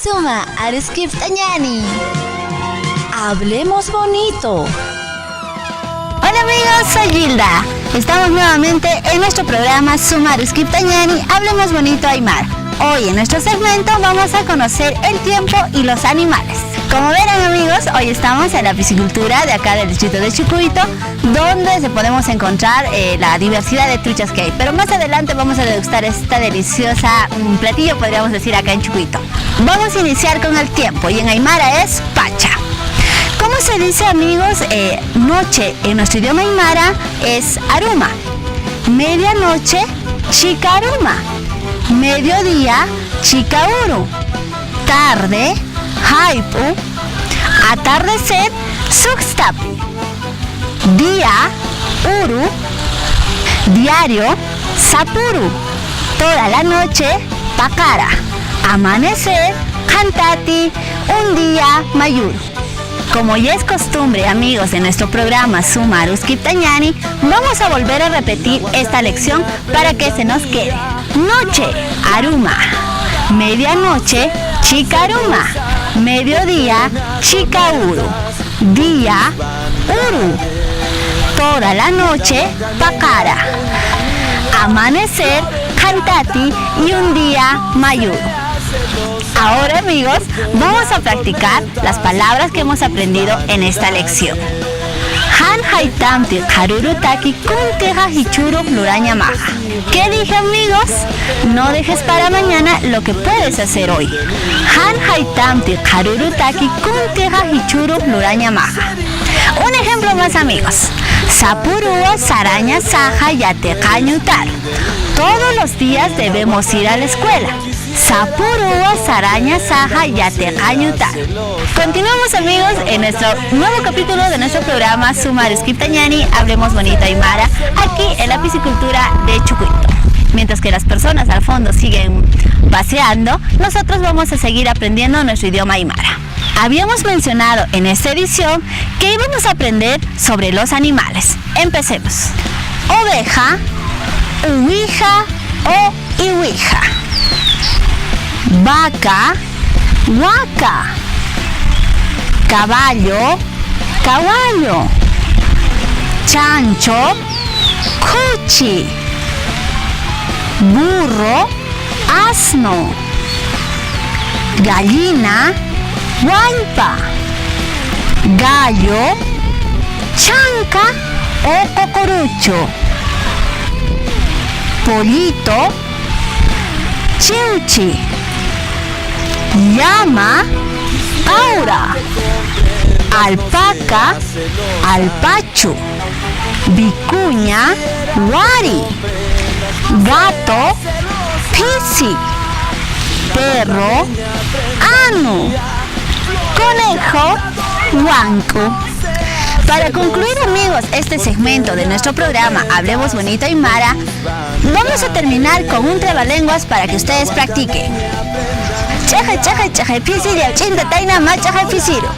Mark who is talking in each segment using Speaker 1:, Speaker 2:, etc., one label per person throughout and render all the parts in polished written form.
Speaker 1: Suma Aruskip Tañani. Hablemos bonito.
Speaker 2: Hola amigos, soy Gilda. Estamos nuevamente en nuestro programa Suma Aruskip Tañani, Hablemos bonito Aymara. Hoy en nuestro segmento vamos a conocer el tiempo y los animales. Como verán amigos, hoy estamos en la piscicultura de acá del distrito de Chucuito, donde se podemos encontrar la diversidad de truchas que hay. Pero más adelante vamos a degustar esta deliciosa platillo, podríamos decir, acá en Chucuito. Vamos a iniciar con el tiempo y en Aymara es Pacha. ¿Cómo se dice amigos? Noche en nuestro idioma Aymara es Aruma. Medianoche, Chikaruma. Mediodía, Chikauru. Tarde, Haipu. Atardecer, Sukstapi. Día, Uru. Diario, Sapuru. Toda la noche, Pakara. Amanecer, Kantati. Un día, Mayuru. Como ya es costumbre amigos de nuestro programa Suma Aruskip Tañani, vamos a volver a repetir esta lección para que se nos quede. Noche, Aruma. Medianoche, Chikaruma. Mediodía, Chikauru. Día, Uru. Toda la noche, Pakara. Amanecer, Kantati y un día, Mayuru. Ahora amigos, vamos a practicar las palabras que hemos aprendido en esta lección. Han haitamti karurutaki kunteja hichuru pluraña maja. ¿Qué dije amigos? No dejes para mañana lo que puedes hacer hoy. Han haitamti karurutaki kunteja hichuru pluraña maja. Un ejemplo más amigos. Sapurua saraña saja yate cañutar. Todos los días debemos ir a la escuela. Sapurua saraña saja yate cañutar. Continuamos amigos en nuestro nuevo capítulo de nuestro programa Suma Aruskip Tañani, Hablemos bonito Aymara, aquí en la piscicultura de Chucuito. Mientras que las personas al fondo siguen paseando, nosotros vamos a seguir aprendiendo nuestro idioma Aymara. Habíamos mencionado en esta edición que íbamos a aprender sobre los animales. Empecemos. Oveja, uija o iwija. Vaca, huaca. Caballo, caballo. Chancho, cuchi. Burro, asno. Gallina, huaypa. Gallo, chanca o cocorucho. Pollito, chiuchi. Llama, aura. Alpaca, alpachu. Vicuña, wari. Gato, pisi. Perro, anu. Conejo, huanco. Para concluir amigos este segmento de nuestro programa Hablemos bonito Aymara, vamos a terminar con un trabalenguas para que ustedes practiquen. Cheje, cheje, cheje, pisi, yauchinta, taina, ma, cheje, pisiro.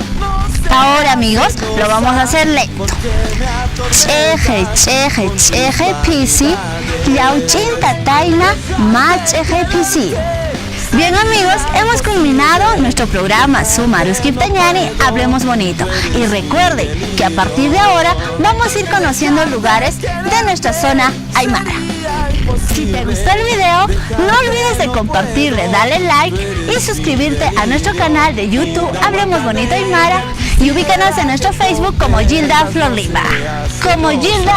Speaker 2: Ahora amigos, lo vamos a hacer lento. Cheje, cheje, cheje, pisi, yauchinta, taina, ma, cheje, pisiro. Bien amigos, hemos culminado nuestro programa Suma Aruskip Tañani, Hablemos bonito. Y recuerden que a partir de ahora vamos a ir conociendo lugares de nuestra zona Aymara. Si te gustó el video, no olvides de compartirle, darle like y suscribirte a nuestro canal de YouTube Hablemos bonito Aymara y ubícanos en nuestro Facebook como Gilda Flor Lima. ¡Como Gilda!